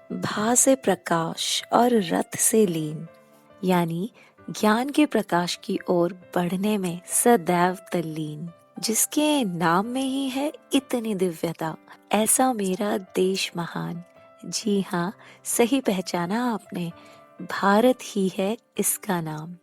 भा से प्रकाश और रथ से लीन, यानी ज्ञान के प्रकाश की ओर बढ़ने में सदैव तल्लीन। जिसके नाम में ही है इतनी दिव्यता, ऐसा मेरा देश महान। जी हाँ, सही पहचाना आपने, भारत ही है इसका नाम।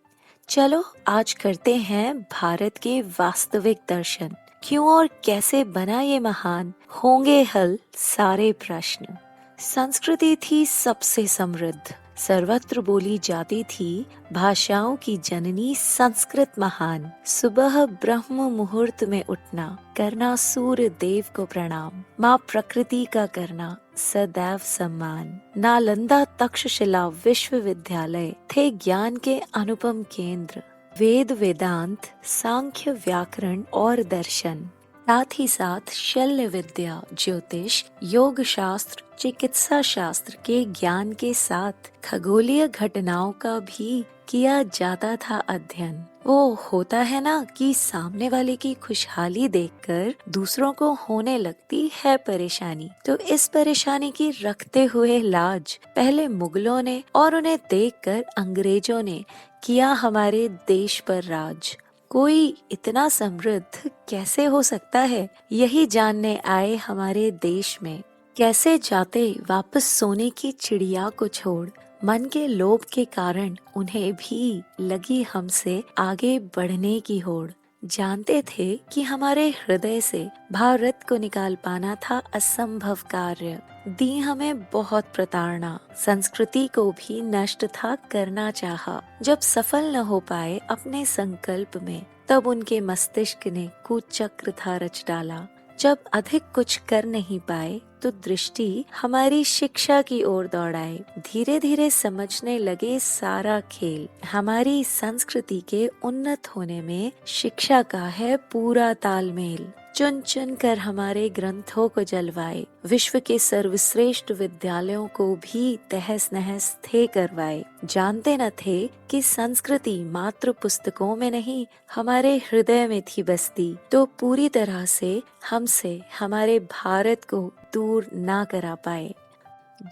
चलो आज करते हैं भारत के वास्तविक दर्शन। क्यों और कैसे बना ये महान, होंगे हल सारे प्रश्न। संस्कृति थी सबसे समृद्ध, सर्वत्र बोली जाती थी, भाषाओं की जननी संस्कृत महान। सुबह ब्रह्म मुहूर्त में उठना, करना सूर्य देव को प्रणाम, माँ प्रकृति का करना सदैव सम्मान। नालंदा तक्षशिला विश्वविद्यालय थे ज्ञान के अनुपम केंद्र। वेद वेदांत सांख्य व्याकरण और दर्शन, साथ ही साथ शल्य विद्या ज्योतिष योग शास्त्र चिकित्सा शास्त्र के ज्ञान के साथ खगोलीय घटनाओं का भी किया जाता था अध्ययन। वो होता है ना कि सामने वाले की खुशहाली देखकर दूसरों को होने लगती है परेशानी, तो इस परेशानी की रखते हुए लाज पहले मुगलों ने और उन्हें देखकर अंग्रेजों ने किया हमारे देश पर राज। कोई इतना समृद्ध कैसे हो सकता है, यही जानने आए हमारे देश में। कैसे जाते वापस सोने की चिड़िया को छोड़, मन के लोभ के कारण उन्हें भी लगी हमसे आगे बढ़ने की होड़। जानते थे कि हमारे हृदय से भारत को निकाल पाना था असंभव कार्य। दी हमें बहुत प्रताड़ना, संस्कृति को भी नष्ट था करना चाहा। जब सफल न हो पाए अपने संकल्प में, तब उनके मस्तिष्क ने कुचक्र था रच डाला। जब अधिक कुछ कर नहीं पाए तो दृष्टि हमारी शिक्षा की ओर दौड़ाए। धीरे धीरे समझने लगे सारा खेल, हमारी संस्कृति के उन्नत होने में शिक्षा का है पूरा तालमेल। चुन चुन कर हमारे ग्रंथों को जलवाए, विश्व के सर्वश्रेष्ठ विद्यालयों को भी तहस नहस थे करवाए। जानते न थे कि संस्कृति मात्र पुस्तकों में नहीं, हमारे हृदय में थी बसती, तो पूरी तरह से हमसे हमारे भारत को दूर ना करा पाए।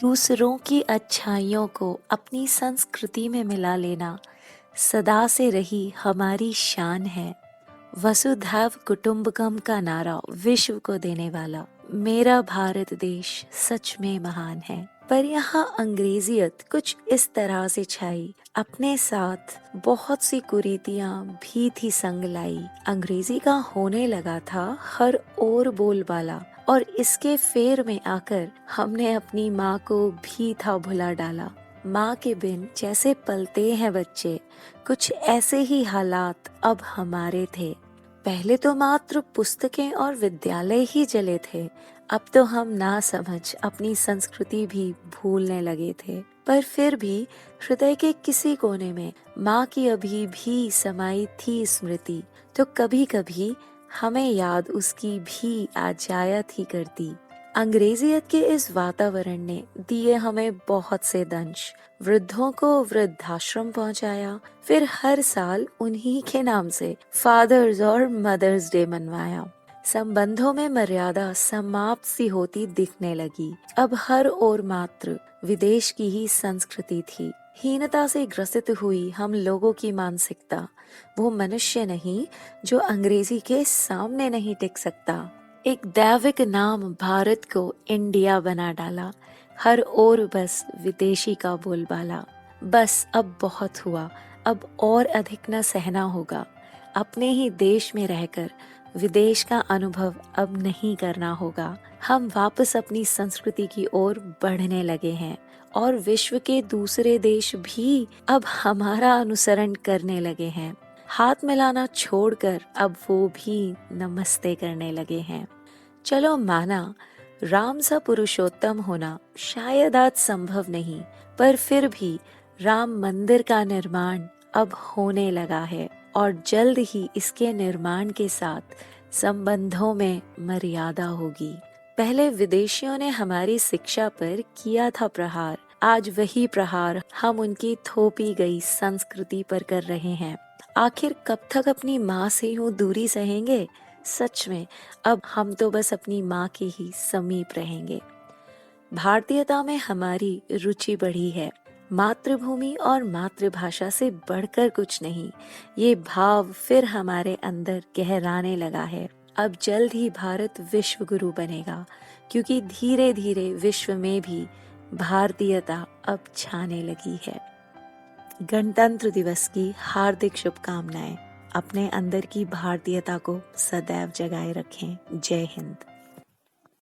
दूसरों की अच्छाइयों को अपनी संस्कृति में मिला लेना सदा से रही हमारी शान है। वसुधैव कुटुंबकम का नारा विश्व को देने वाला मेरा भारत देश सच में महान है। पर यहाँ अंग्रेजियत कुछ इस तरह से छाई, अपने साथ बहुत सी कुरीतियां भी थी संग लाई। अंग्रेजी का होने लगा था हर ओर बोलबाला, और इसके फेर में आकर हमने अपनी माँ को भी था भुला डाला। माँ के बिन जैसे पलते हैं बच्चे, कुछ ऐसे ही हालात अब हमारे थे। पहले तो मात्र पुस्तकें और विद्यालय ही जले थे, अब तो हम ना समझ अपनी संस्कृति भी भूलने लगे थे। पर फिर भी हृदय के किसी कोने में माँ की अभी भी समाई थी स्मृति, तो कभी कभी हमें याद उसकी भी आ जाया थी करती। अंग्रेजियत के इस वातावरण ने दिए हमें बहुत से दंश, वृद्धों को वृद्धाश्रम पहुंचाया, फिर हर साल उन्हीं के नाम से फादर्स और मदर्स डे मनवाया। संबंधों में मर्यादा समाप्त सी होती दिखने लगी। अब हर ओर मात्र विदेश की ही संस्कृति थी। हीनता से ग्रसित हुई हम लोगों की मानसिकता, वो मनुष्य नहीं जो अंग्रेजी के सामने नहीं टिक सकता। एक दैविक नाम भारत को इंडिया बना डाला, हर ओर बस विदेशी का बोलबाला। बस अब बहुत हुआ, अब और अधिक न सहना होगा। अपने ही देश में रहकर विदेश का अनुभव अब नहीं करना होगा। हम वापस अपनी संस्कृति की ओर बढ़ने लगे हैं, और विश्व के दूसरे देश भी अब हमारा अनुसरण करने लगे हैं। हाथ मिलाना छोड़कर अब वो भी नमस्ते करने लगे हैं। चलो माना, राम सा पुरुषोत्तम होना शायद आज संभव नहीं, पर फिर भी राम मंदिर का निर्माण अब होने लगा है, और जल्द ही इसके निर्माण के साथ संबंधों में मर्यादा होगी। पहले विदेशियों ने हमारी शिक्षा पर किया था प्रहार, आज वही प्रहार हम उनकी थोपी गई संस्कृति पर कर रहे हैं। आखिर कब तक अपनी माँ से यूं दूरी सहेंगे? सच में अब हम तो बस अपनी माँ के ही समीप रहेंगे। भारतीयता में हमारी रुचि बढ़ी है। मातृभूमि और मातृभाषा से बढ़कर कुछ नहीं, ये भाव फिर हमारे अंदर गहराने लगा है। अब जल्द ही भारत विश्व गुरु बनेगा, क्योंकि धीरे धीरे विश्व में भी भारतीयता अब छाने लगी है। गणतंत्र दिवस की हार्दिक शुभकामनाएं। अपने अंदर की भारतीयता को सदैव जगाए रखें। जय हिंद।